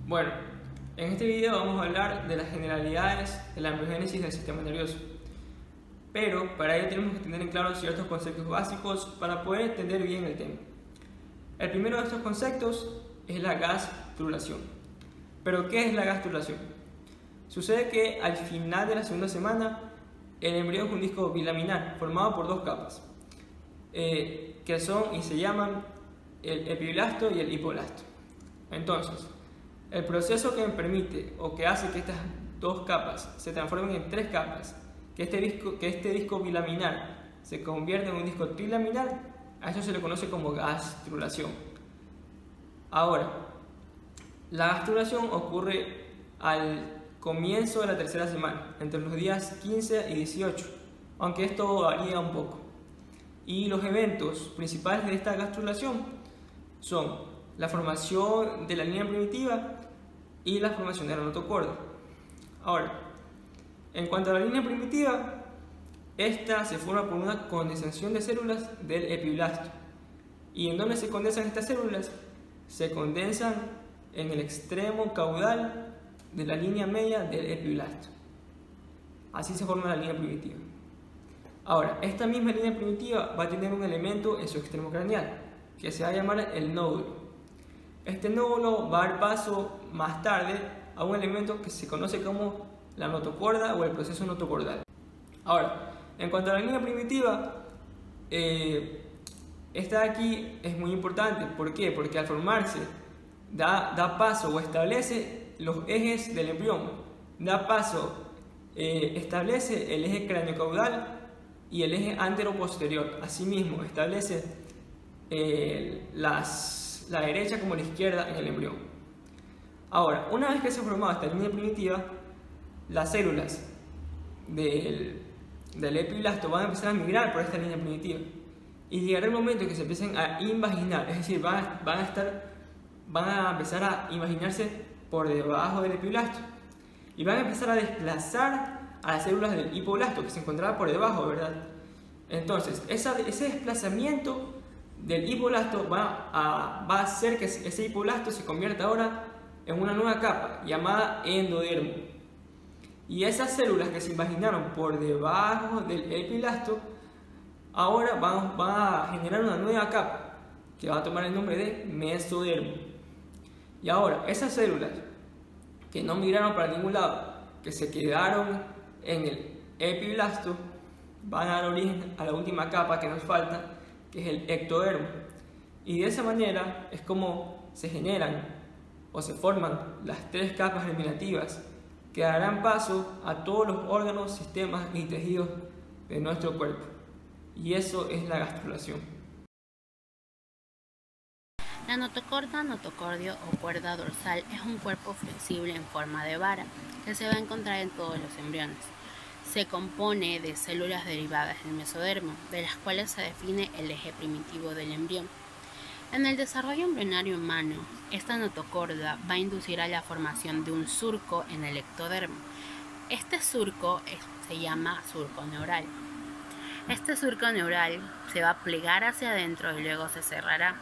Bueno, en este video vamos a hablar de las generalidades de la embriogénesis del sistema nervioso. Pero para ello tenemos que tener en claro ciertos conceptos básicos para poder entender bien el tema. El primero de estos conceptos es la gastrulación. ¿Pero qué es la gastrulación? Sucede que al final de la segunda semana el embrión es un disco bilaminar formado por dos capas que son y se llaman el epiblasto y el hipoblasto. Entonces, el proceso que permite o que hace que estas dos capas se transformen en tres capas, que este disco bilaminar se convierta en un disco trilaminar, a eso se le conoce como gastrulación. Ahora, la gastrulación ocurre al comienzo de la tercera semana, entre los días 15 y 18, aunque esto varía un poco. Y los eventos principales de esta gastrulación son la formación de la línea primitiva y la formación de la notocorda. Ahora, en cuanto a la línea primitiva, esta se forma por una condensación de células del epiblasto. ¿Y en dónde se condensan estas células? Se condensan en el extremo caudal de la línea media del epiblasto. Así se forma la línea primitiva. Ahora, esta misma línea primitiva va a tener un elemento en su extremo craneal, que se va a llamar el nódulo. Este nódulo va a dar paso más tarde a un elemento que se conoce como la notocorda o el proceso notocordal. Ahora, en cuanto a la línea primitiva, esta de aquí es muy importante. ¿Por qué? Porque al formarse da paso o establece los ejes del embrión, establece el eje craneocaudal y el eje antero-posterior. Asimismo, establece la derecha como la izquierda en el embrión. Ahora, una vez que se ha formado esta línea primitiva, las células del epiblasto van a empezar a migrar por esta línea primitiva y llegará el momento en que se empiecen a invaginar, es decir, van a empezar a imaginarse por debajo del epiblasto y van a empezar a desplazar a las células del hipoblasto que se encontraba por debajo, ¿verdad? Entonces, ese desplazamiento del hipoblasto va a hacer que ese hipoblasto se convierta ahora en una nueva capa llamada endodermo. Y esas células que se imaginaron por debajo del epiblasto ahora van a generar una nueva capa que va a tomar el nombre de mesodermo. Y ahora, esas células que no migraron para ningún lado, que se quedaron en el epiblasto, van a dar origen a la última capa que nos falta, que es el ectodermo. Y de esa manera es como se generan o se forman las tres capas germinativas que darán paso a todos los órganos, sistemas y tejidos de nuestro cuerpo. Y eso es la gastrulación. La notocorda, notocordio o cuerda dorsal es un cuerpo flexible en forma de vara que se va a encontrar en todos los embriones. Se compone de células derivadas del mesodermo, de las cuales se define el eje primitivo del embrión. En el desarrollo embrionario humano, esta notocorda va a inducir a la formación de un surco en el ectodermo. Este surco se llama surco neural. Este surco neural se va a plegar hacia adentro y luego se cerrará,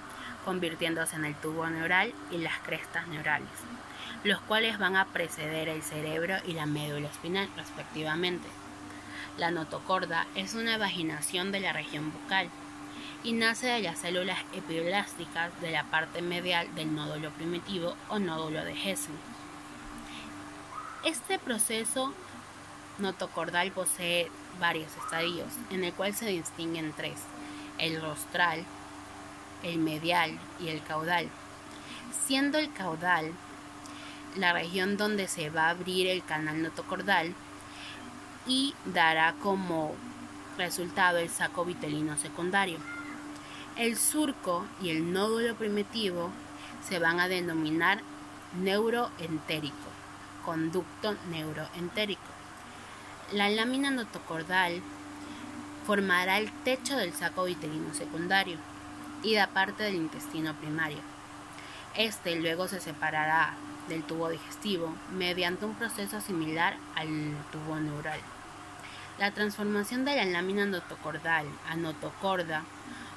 convirtiéndose en el tubo neural y las crestas neurales, los cuales van a preceder el cerebro y la médula espinal respectivamente. La notocorda es una vaginación de la región bucal y nace de las células epiblásticas de la parte medial del nódulo primitivo o nódulo de Hesen. Este proceso notocordal posee varios estadios, en el cual se distinguen tres: el rostral, el medial y el caudal, siendo el caudal la región donde se va a abrir el canal notocordal y dará como resultado el saco vitelino secundario. El surco y el nódulo primitivo se van a denominar neuroentérico, conducto neuroentérico. La lámina notocordal formará el techo del saco vitelino secundario y da parte del intestino primario. Este luego se separará del tubo digestivo mediante un proceso similar al tubo neural. La transformación de la lámina notocordal a notocorda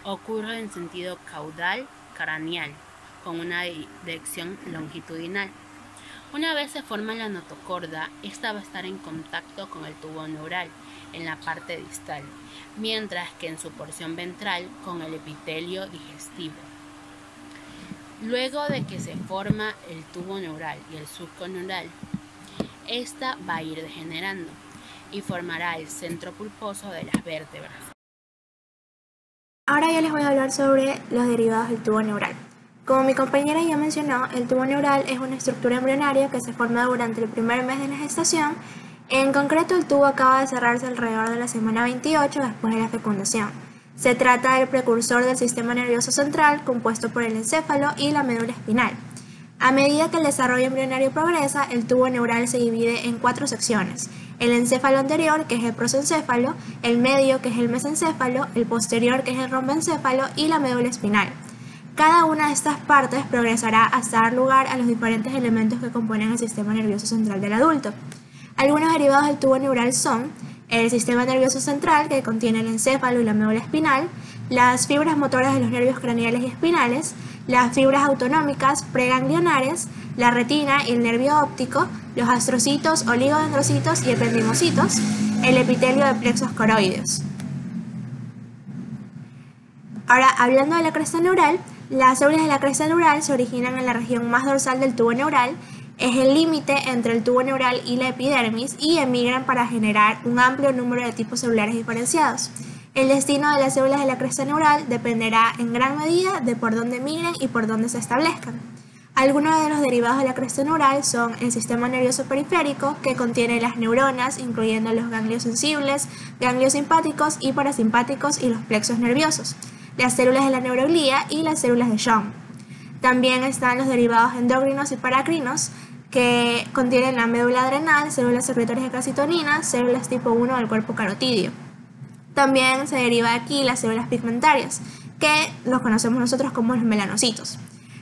ocurre en sentido caudal craneal con una dirección longitudinal, Una vez se forma la notocorda, esta va a estar en contacto con el tubo neural en la parte distal, mientras que en su porción ventral con el epitelio digestivo. Luego de que se forma el tubo neural y el surco neural, esta va a ir degenerando y formará el centro pulposo de las vértebras. Ahora yo les voy a hablar sobre los derivados del tubo neural. Como mi compañera ya mencionó, el tubo neural es una estructura embrionaria que se forma durante el primer mes de la gestación. En concreto, el tubo acaba de cerrarse alrededor de la semana 28 después de la fecundación. Se trata del precursor del sistema nervioso central, compuesto por el encéfalo y la médula espinal. A medida que el desarrollo embrionario progresa, el tubo neural se divide en 4 secciones: el encéfalo anterior, que es el prosencéfalo, el medio, que es el mesencéfalo, el posterior, que es el romboencéfalo, y la médula espinal. Cada una de estas partes progresará hasta dar lugar a los diferentes elementos que componen el sistema nervioso central del adulto. Algunos derivados del tubo neural son el sistema nervioso central, que contiene el encéfalo y la médula espinal, las fibras motoras de los nervios craneales y espinales, las fibras autonómicas preganglionares, la retina y el nervio óptico, los astrocitos, oligodendrocitos y ependimocitos, el epitelio de plexos coroides. Ahora, hablando de la cresta neural, las células de la cresta neural se originan en la región más dorsal del tubo neural. Es el límite entre el tubo neural y la epidermis y emigran para generar un amplio número de tipos celulares diferenciados. El destino de las células de la cresta neural dependerá en gran medida de por dónde migren y por dónde se establezcan. Algunos de los derivados de la cresta neural son el sistema nervioso periférico, que contiene las neuronas, incluyendo los ganglios sensibles, ganglios simpáticos y parasimpáticos y los plexos nerviosos, las células de la neuroglía y las células de Schwann. También están los derivados endocrinos y paracrinos, que contienen la médula adrenal, células secretorias de calcitonina, células tipo 1 del cuerpo carotídeo. También se deriva de aquí las células pigmentarias, que los conocemos nosotros como los melanocitos.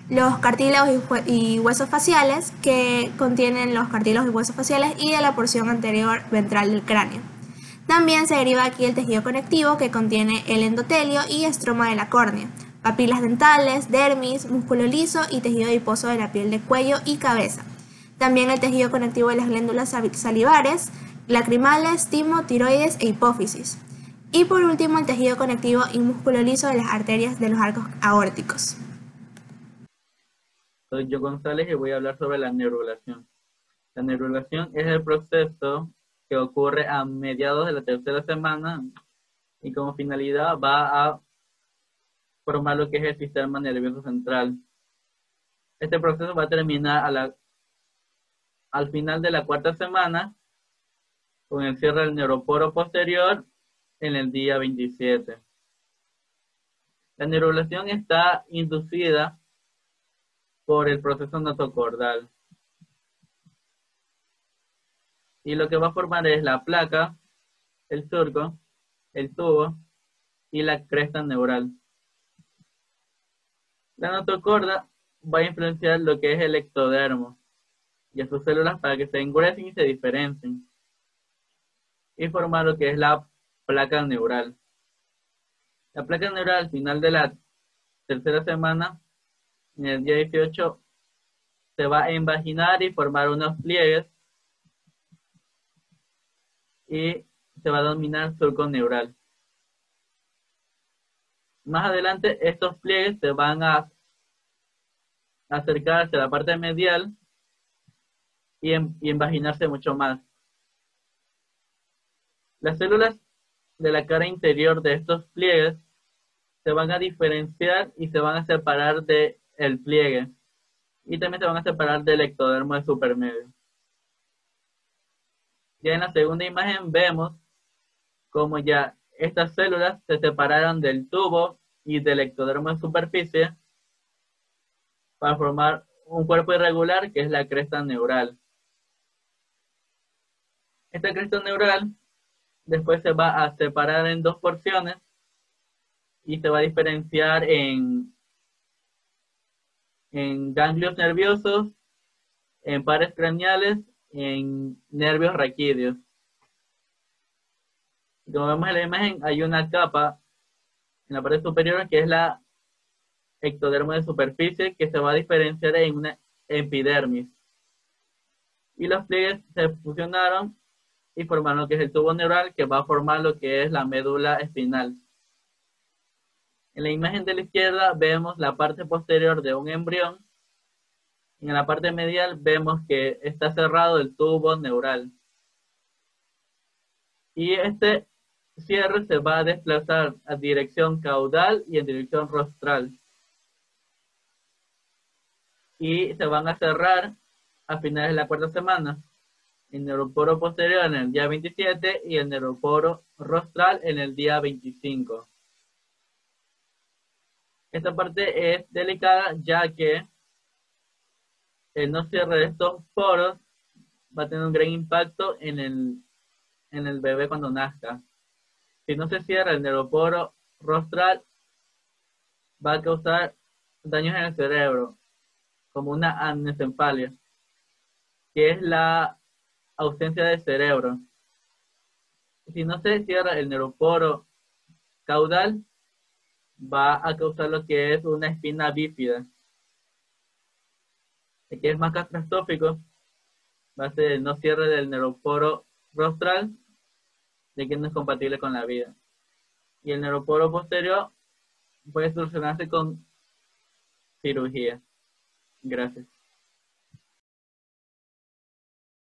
Los cartílagos y huesos faciales, que contienen los cartílagos y huesos faciales y de la porción anterior ventral del cráneo. También se deriva aquí el tejido conectivo, que contiene el endotelio y estroma de la córnea, papilas dentales, dermis, músculo liso y tejido adiposo de la piel de cuello y cabeza. También el tejido conectivo de las glándulas salivares, lacrimales, timo, tiroides e hipófisis. Y por último, el tejido conectivo y músculo liso de las arterias de los arcos aórticos. Soy yo González y voy a hablar sobre la neurulación. La neurulación es el proceso que ocurre a mediados de la tercera semana y como finalidad va a formar lo que es el sistema nervioso central. Este proceso va a terminar al final de la cuarta semana con el cierre del neuroporo posterior en el día 27. La neurulación está inducida por el proceso notocordal. Y lo que va a formar es la placa, el surco, el tubo y la cresta neural. La notocorda va a influenciar lo que es el ectodermo y a sus células para que se engruesen y se diferencien. Y formar lo que es la placa neural. La placa neural al final de la tercera semana, en el día 18, se va a invaginar y formar unos pliegues y se va a denominar surco neural. Más adelante estos pliegues se van a acercar hacia la parte medial y invaginarse mucho más. Las células de la cara interior de estos pliegues se van a diferenciar y se van a separar del pliegue y también se van a separar del ectodermo de supermedio. Ya en la segunda imagen vemos cómo ya estas células se separaron del tubo y del ectodermo en superficie para formar un cuerpo irregular que es la cresta neural. Esta cresta neural después se va a separar en dos porciones y se va a diferenciar en ganglios nerviosos, en pares craneales, en nervios raquídeos. Como vemos en la imagen, hay una capa en la parte superior que es la ectodermo de superficie que se va a diferenciar en una epidermis. y los pliegues se fusionaron y formaron lo que es el tubo neural, que va a formar lo que es la médula espinal. En la imagen de la izquierda vemos la parte posterior de un embrión. En la parte medial vemos que está cerrado el tubo neural. Y este cierre se va a desplazar a dirección caudal y en dirección rostral. Y se van a cerrar a finales de la cuarta semana. El neuroporo posterior en el día 27 y el neuroporo rostral en el día 25. Esta parte es delicada ya que el no cierre de estos poros va a tener un gran impacto en el bebé cuando nazca. Si no se cierra el neuroporo rostral, va a causar daños en el cerebro, como una anencefalia, que es la ausencia de cerebro. Si no se cierra el neuroporo caudal, va a causar lo que es una espina bífida. El que es más catastrófico va a ser el no cierre del neuroporo rostral, de que no es compatible con la vida. Y el neuroporo posterior puede solucionarse con cirugía. Gracias.